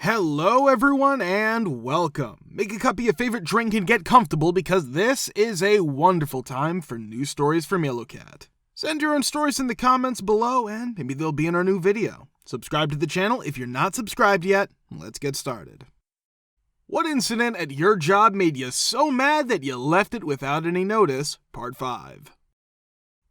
Hello everyone and welcome. Make a cup of your favorite drink and get comfortable because this is a wonderful time for new stories from YellowCat. Send your own stories in the comments below and maybe they'll be in our new video. Subscribe to the channel if you're not subscribed yet. Let's get started. What incident at your job made you so mad that you left it without any notice? Part 5.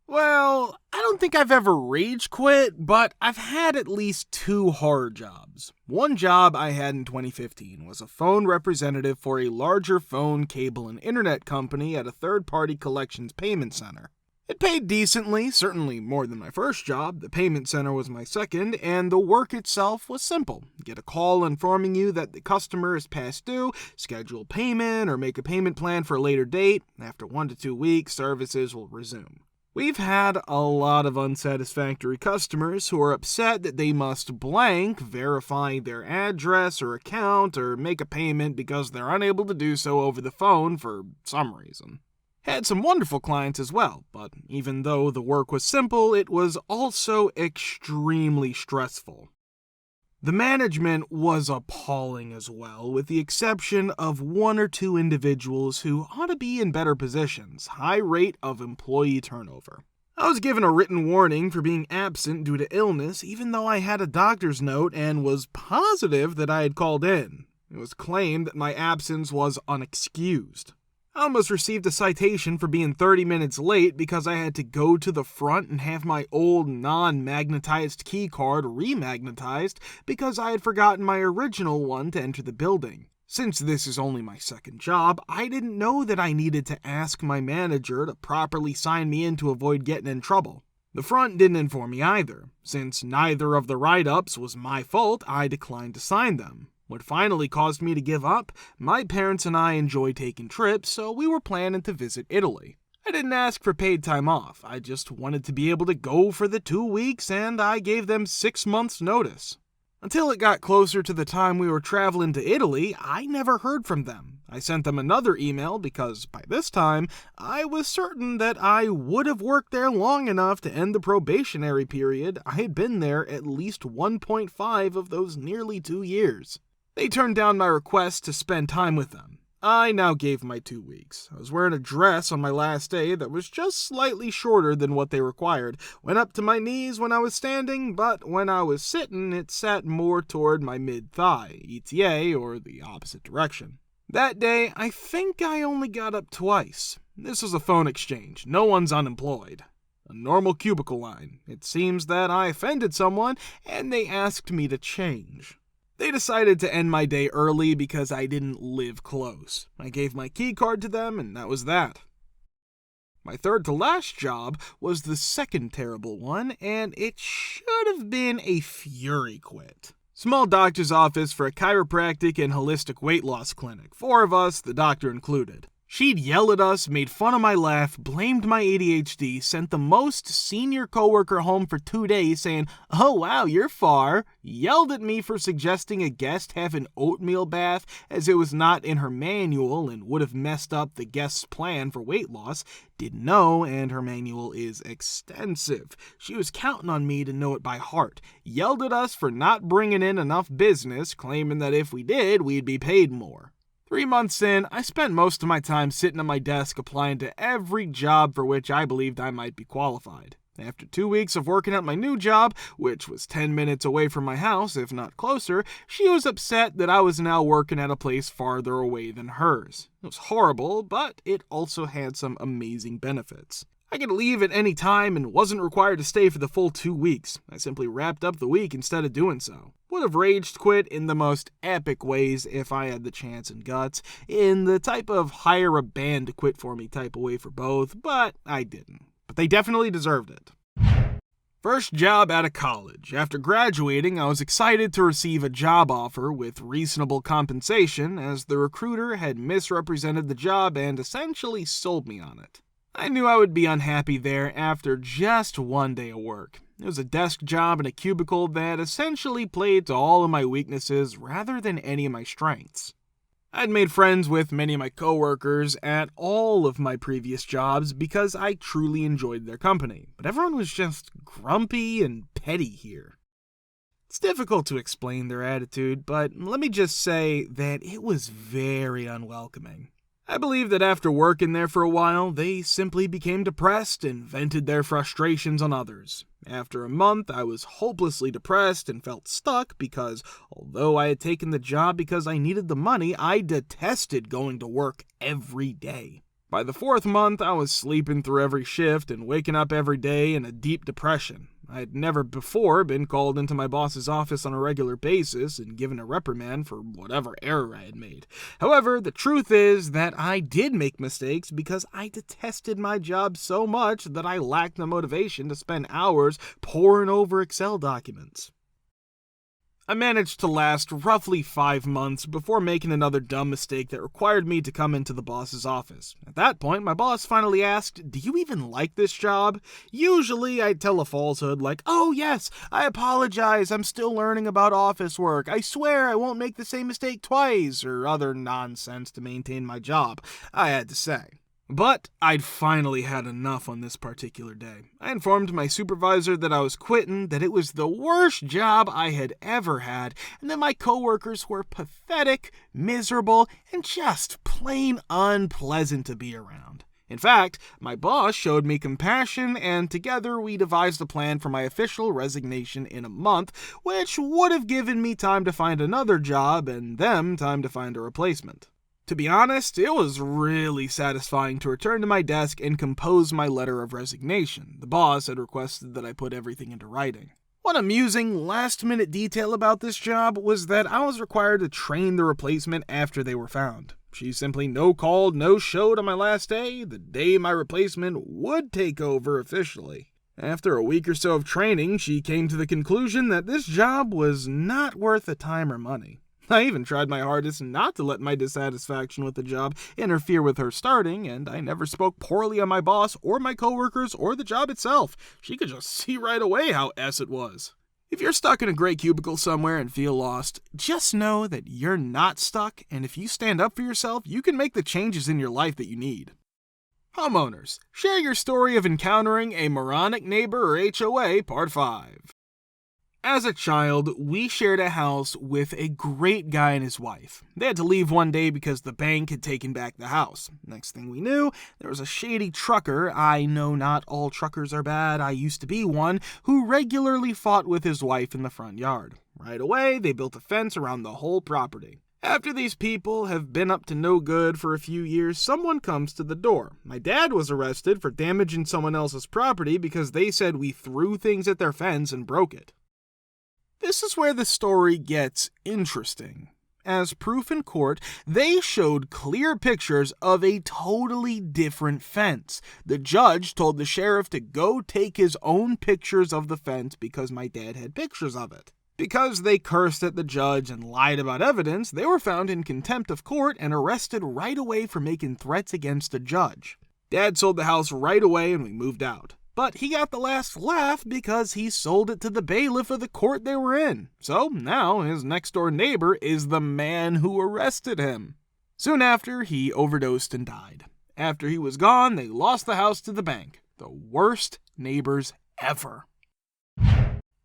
Well, I don't think I've ever rage quit, but I've had at least 2 horror jobs. One job I had in 2015 was a phone representative for a larger phone, cable, and internet company at a third-party collections payment center. It paid decently, certainly more than my first job. The payment center was my second, and the work itself was simple. Get a call informing you that the customer is past due, schedule payment, or make a payment plan for a later date. After 1 to 2 weeks, services will resume. We've had a lot of unsatisfactory customers who are upset that they must blank verify their address or account or make a payment because they're unable to do so over the phone for some reason. Had some wonderful clients as well, but even though the work was simple, it was also extremely stressful. The management was appalling as well, with the exception of 1 or 2 individuals who ought to be in better positions. High rate of employee turnover. I was given a written warning for being absent due to illness, even though I had a doctor's note and was positive that I had called in. It was claimed that my absence was unexcused. I almost received a citation for being 30 minutes late because I had to go to the front and have my old non-magnetized key card remagnetized because I had forgotten my original one to enter the building. Since this is only my second job, I didn't know that I needed to ask my manager to properly sign me in to avoid getting in trouble. The front didn't inform me either. Since neither of the write-ups was my fault, I declined to sign them. What finally caused me to give up? My parents and I enjoy taking trips, so we were planning to visit Italy. I didn't ask for paid time off. I just wanted to be able to go for the 2 weeks, and I gave them 6 months' notice. Until it got closer to the time we were traveling to Italy, I never heard from them. I sent them another email because, by this time, I was certain that I would have worked there long enough to end the probationary period. I had been there at least 1.5 of those nearly 2 years. They turned down my request to spend time with them. I now gave my 2 weeks. I was wearing a dress on my last day that was just slightly shorter than what they required. Went up to my knees when I was standing, but when I was sitting, it sat more toward my mid-thigh, ETA, or the opposite direction. That day, I think I only got up twice. This was a phone exchange. No one's unemployed. A normal cubicle line. It seems that I offended someone, and they asked me to change. They decided to end my day early because I didn't live close. I gave my key card to them, and that was that. My third to last job was the second terrible one, and it should have been a fury quit. Small doctor's office for a chiropractic and holistic weight loss clinic. 4 of us, the doctor included. She'd yell at us, made fun of my laugh, blamed my ADHD, sent the most senior coworker home for 2 days saying, "Oh wow, you're far," yelled at me for suggesting a guest have an oatmeal bath as it was not in her manual and would have messed up the guest's plan for weight loss, didn't know, and her manual is extensive. She was counting on me to know it by heart, yelled at us for not bringing in enough business, claiming that if we did, we'd be paid more. 3 months in, I spent most of my time sitting at my desk applying to every job for which I believed I might be qualified. After 2 weeks of working at my new job, which was 10 minutes away from my house, if not closer, she was upset that I was now working at a place farther away than hers. It was horrible, but it also had some amazing benefits. I could leave at any time and wasn't required to stay for the full 2 weeks. I simply wrapped up the week instead of doing so. Would have raged quit in the most epic ways if I had the chance and guts, in the type of hire a band to quit for me type of way for both, but I didn't. But they definitely deserved it. First job out of college. After graduating, I was excited to receive a job offer with reasonable compensation as the recruiter had misrepresented the job and essentially sold me on it. I knew I would be unhappy there after just 1 day of work. It was a desk job in a cubicle that essentially played to all of my weaknesses rather than any of my strengths. I'd made friends with many of my coworkers at all of my previous jobs because I truly enjoyed their company, but everyone was just grumpy and petty here. It's difficult to explain their attitude, but let me just say that it was very unwelcoming. I believe that after working there for a while, they simply became depressed and vented their frustrations on others. After a month, I was hopelessly depressed and felt stuck because, although I had taken the job because I needed the money, I detested going to work every day. By the 4th month, I was sleeping through every shift and waking up every day in a deep depression. I had never before been called into my boss's office on a regular basis and given a reprimand for whatever error I had made. However, the truth is that I did make mistakes because I detested my job so much that I lacked the motivation to spend hours poring over Excel documents. I managed to last roughly 5 months before making another dumb mistake that required me to come into the boss's office. At that point, my boss finally asked, "Do you even like this job?" Usually, I'd tell a falsehood like, "Oh yes, I apologize, I'm still learning about office work. I swear I won't make the same mistake twice," or other nonsense to maintain my job, I had to say. But I'd finally had enough on this particular day. I informed my supervisor that I was quitting, that it was the worst job I had ever had, and that my coworkers were pathetic, miserable, and just plain unpleasant to be around. In fact, my boss showed me compassion, and together we devised a plan for my official resignation in a month, which would have given me time to find another job and them time to find a replacement. To be honest, it was really satisfying to return to my desk and compose my letter of resignation. The boss had requested that I put everything into writing. One amusing last-minute detail about this job was that I was required to train the replacement after they were found. She simply no-called, no-showed on my last day, the day my replacement would take over officially. After a week or so of training, she came to the conclusion that this job was not worth the time or money. I even tried my hardest not to let my dissatisfaction with the job interfere with her starting, and I never spoke poorly on my boss or my coworkers or the job itself. She could just see right away how S it was. If you're stuck in a gray cubicle somewhere and feel lost, just know that you're not stuck, and if you stand up for yourself, you can make the changes in your life that you need. Homeowners, share your story of encountering a moronic neighbor or HOA, Part 5. As a child, we shared a house with a great guy and his wife. They had to leave one day because the bank had taken back the house. Next thing we knew, there was a shady trucker, I know not all truckers are bad, I used to be one, who regularly fought with his wife in the front yard. Right away, they built a fence around the whole property. After these people have been up to no good for a few years, someone comes to the door. My dad was arrested for damaging someone else's property because they said we threw things at their fence and broke it. This is where the story gets interesting. As proof in court, they showed clear pictures of a totally different fence. The judge told the sheriff to go take his own pictures of the fence because my dad had pictures of it. Because they cursed at the judge and lied about evidence, they were found in contempt of court and arrested right away for making threats against the judge. Dad sold the house right away and we moved out. But he got the last laugh because he sold it to the bailiff of the court they were in. So now his next-door neighbor is the man who arrested him. Soon after, he overdosed and died. After he was gone, they lost the house to the bank. The worst neighbors ever.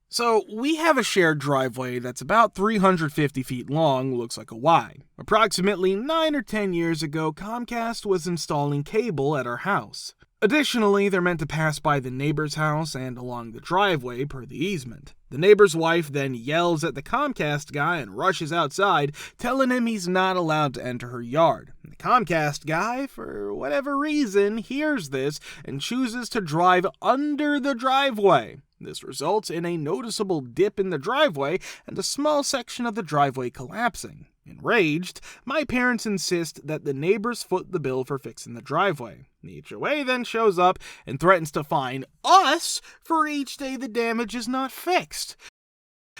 So, we have a shared driveway that's about 350 feet long, looks like a Y. Approximately 9 or 10 years ago, Comcast was installing cable at our house. Additionally, they're meant to pass by the neighbor's house and along the driveway per the easement. The neighbor's wife then yells at the Comcast guy and rushes outside, telling him he's not allowed to enter her yard. The Comcast guy, for whatever reason, hears this and chooses to drive under the driveway. This results in a noticeable dip in the driveway and a small section of the driveway collapsing. Enraged, my parents insist that the neighbors foot the bill for fixing the driveway. The HOA then shows up and threatens to fine us for each day the damage is not fixed.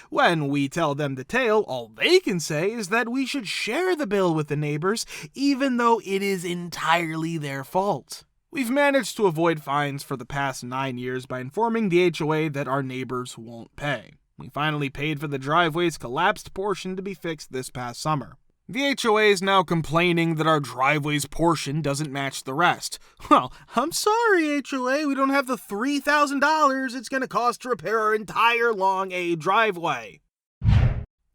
When we tell them the tale, all they can say is that we should share the bill with the neighbors, even though it is entirely their fault. We've managed to avoid fines for the past 9 years by informing the HOA that our neighbors won't pay. We finally paid for the driveway's collapsed portion to be fixed this past summer. The HOA is now complaining that our driveway's portion doesn't match the rest. Well, I'm sorry, HOA, we don't have the $3,000 it's going to cost to repair our entire long A driveway.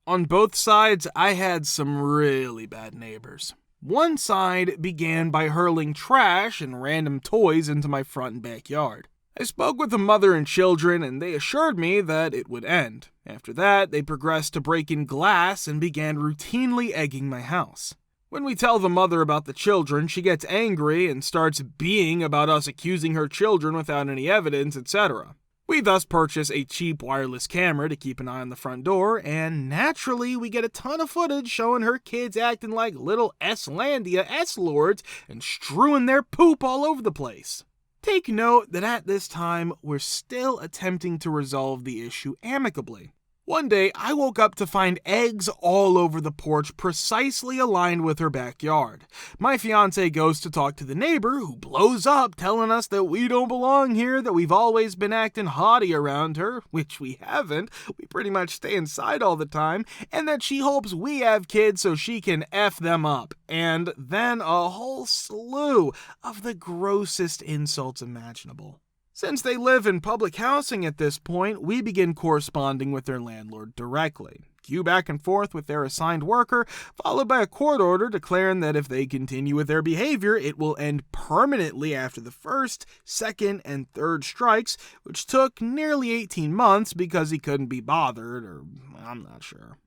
On both sides, I had some really bad neighbors. One side began by hurling trash and random toys into my front and backyard. I spoke with the mother and children, and they assured me that it would end. After that, they progressed to break in glass and began routinely egging my house. When we tell the mother about the children, she gets angry and starts being about us accusing her children without any evidence, etc. We thus purchase a cheap wireless camera to keep an eye on the front door, and naturally we get a ton of footage showing her kids acting like little S-Landia S-Lords and strewing their poop all over the place. Take note that at this time, we're still attempting to resolve the issue amicably. One day, I woke up to find eggs all over the porch precisely aligned with her backyard. My fiance goes to talk to the neighbor, who blows up telling us that we don't belong here, that we've always been acting haughty around her, which we haven't, we pretty much stay inside all the time, and that she hopes we have kids so she can F them up. And then a whole slew of the grossest insults imaginable. Since they live in public housing at this point, we begin corresponding with their landlord directly. Cue back and forth with their assigned worker, followed by a court order declaring that if they continue with their behavior, it will end permanently after the first, second, and third strikes, which took nearly 18 months because he couldn't be bothered, or I'm not sure.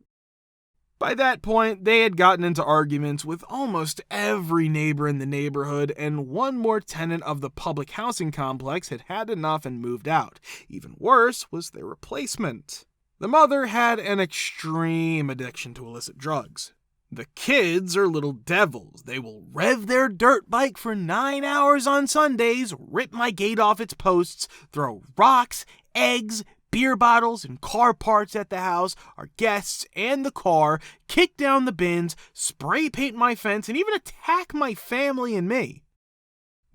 By that point, they had gotten into arguments with almost every neighbor in the neighborhood, and one more tenant of the public housing complex had had enough and moved out. Even worse was their replacement. The mother had an extreme addiction to illicit drugs. The kids are little devils. They will rev their dirt bike for 9 hours on Sundays, rip my gate off its posts, throw rocks, eggs, beer bottles and car parts at the house, our guests, and the car, kick down the bins, spray paint my fence, and even attack my family and me.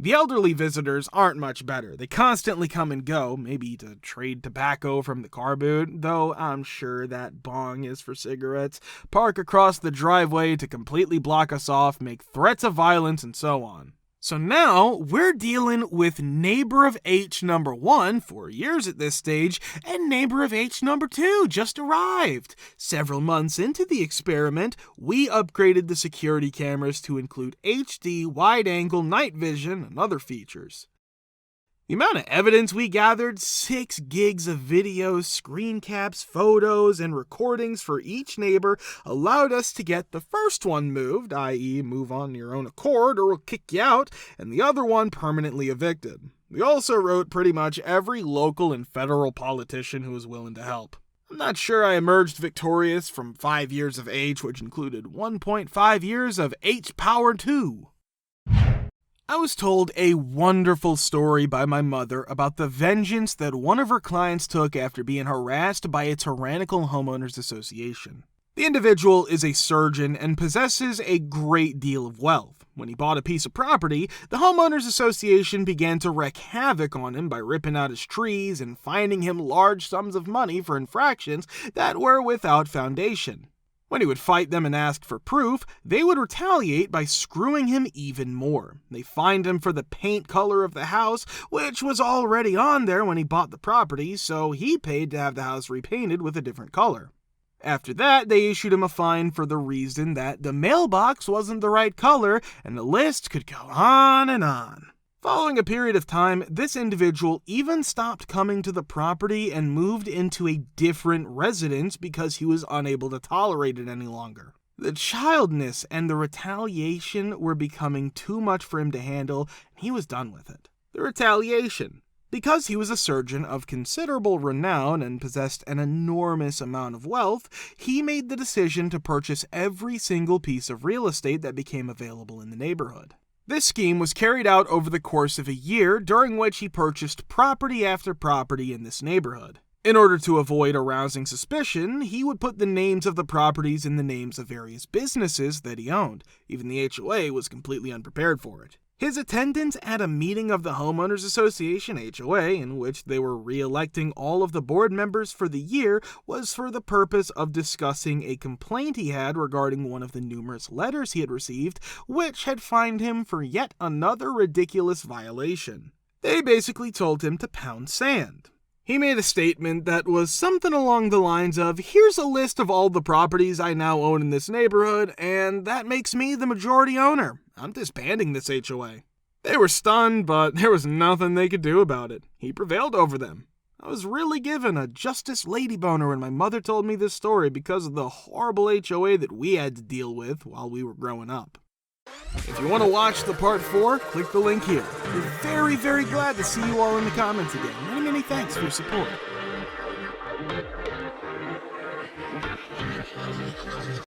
The elderly visitors aren't much better. They constantly come and go, maybe to trade tobacco from the car boot, though I'm sure that bong is for cigarettes, park across the driveway to completely block us off, make threats of violence, and so on. So now, we're dealing with Neighbor of H number 1, 4 years at this stage, and Neighbor of H number 2 just arrived. Several months into the experiment, we upgraded the security cameras to include HD, wide-angle, night vision, and other features. The amount of evidence we gathered, 6 gigs of videos, screen caps, photos, and recordings for each neighbor, allowed us to get the first one moved, i.e. move on your own accord or we'll kick you out, and the other one permanently evicted. We also wrote pretty much every local and federal politician who was willing to help. I'm not sure I emerged victorious from 5 years of H, which included 1.5 years of H Power 2. I was told a wonderful story by my mother about the vengeance that one of her clients took after being harassed by a tyrannical homeowners association. The individual is a surgeon and possesses a great deal of wealth. When he bought a piece of property, the homeowners association began to wreak havoc on him by ripping out his trees and fining him large sums of money for infractions that were without foundation. When he would fight them and ask for proof, they would retaliate by screwing him even more. They fined him for the paint color of the house, which was already on there when he bought the property, so he paid to have the house repainted with a different color. After that, they issued him a fine for the reason that the mailbox wasn't the right color, and the list could go on and on. Following a period of time, this individual even stopped coming to the property and moved into a different residence because he was unable to tolerate it any longer. The childness and the retaliation were becoming too much for him to handle, and he was done with it. The retaliation. Because he was a surgeon of considerable renown and possessed an enormous amount of wealth, he made the decision to purchase every single piece of real estate that became available in the neighborhood. This scheme was carried out over the course of a year, during which he purchased property after property in this neighborhood. In order to avoid arousing suspicion, he would put the names of the properties in the names of various businesses that he owned. Even the HOA was completely unprepared for it. His attendance at a meeting of the Homeowners Association HOA, in which they were re-electing all of the board members for the year, was for the purpose of discussing a complaint he had regarding one of the numerous letters he had received, which had fined him for yet another ridiculous violation. They basically told him to pound sand. He made a statement that was something along the lines of, "Here's a list of all the properties I now own in this neighborhood, and that makes me the majority owner. I'm disbanding this HOA." They were stunned, but there was nothing they could do about it. He prevailed over them. I was really given a Justice Lady boner when my mother told me this story because of the horrible HOA that we had to deal with while we were growing up. If you want to watch the part 4, click the link here. We're very, very glad to see you all in the comments again. Many, many thanks for your support.